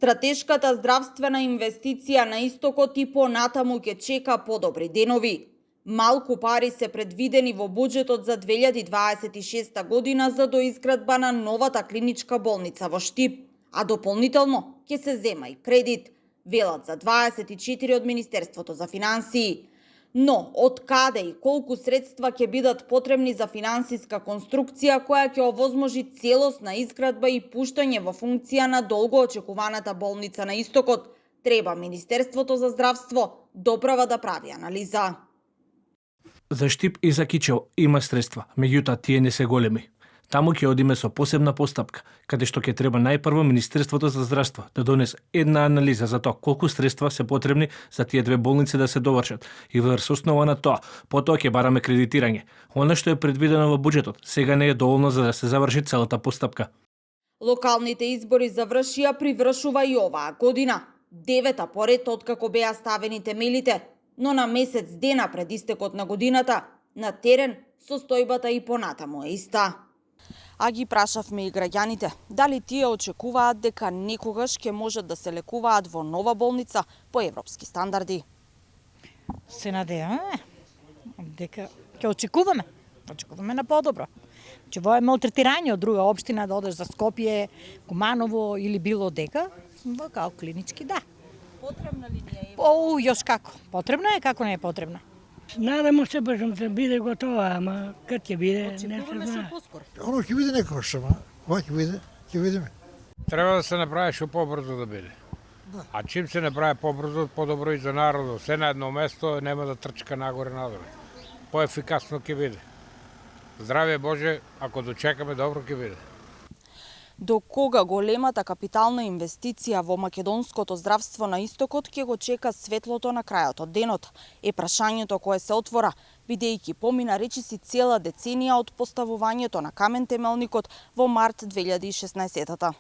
Стратешката здравствена инвестиција на истокот и понатаму ќе чека подобри денови. Малку пари се предвидени во буџетот за 2026 година за доизградба на новата клиничка болница во Штип, а дополнително ќе се зема и кредит, велат за 24 од Министерството за финансии. Но, од каде и колку средства ќе бидат потребни за финансиска конструкција која ќе овозможи целосна изградба и пуштање во функција на долго очекуваната болница на истокот, треба Министерството за здравство доправа да прави анализа. За Штип и за Кичево има средства, меѓутоа тие не се големи. Таму ќе одиме со посебна постапка, каде што ќе треба најпрво Министерството за здравство да донесе една анализа за тоа колку средства се потребни за тие две болници да се довршат и врз основа на тоа, потоа ќе бараме кредитирање. Она што е предвидено во буџетот сега не е доволно за да се заврши целата постапка. Локалните избори завршија, привршува и оваа година. 9-та поред откако беа ставени темелите, но на месец дена пред истекот на годината, на терен состојбата и понатаму е иста. А ги прашавме и граѓаните дали тие очекуваат дека некогаш ќе можат да се лекуваат во нова болница по европски стандарди. Се надеваме дека ќе очекуваме на подобро. Че во е малтретирање од друга општина да одеш за Скопје, Куманово или било дека, као клинички да. Потребна ли ни е? Још како. Потребна е, како не е потребна. Надamo se бržом да биде готова, ама кад ќе биде, не се знае. Оно ќе биде некојаш, ама ова ќе видиме. Треба да се направи што побрзо да биде. Да. А чим се направи побрзо, подобро и за народот. Се на едно место нема да трчка нагоре-надоле. Поефикасно ќе биде. Здравје Боже, ако дочекаме добро ќе биде. До кога големата капитална инвестиција во македонското здравство на истокот ќе го чека светлото на крајот од денот, е прашањето кое се отвора, бидејќи помина речиси цела деценија од поставувањето на камен темелникот во март 2016-та.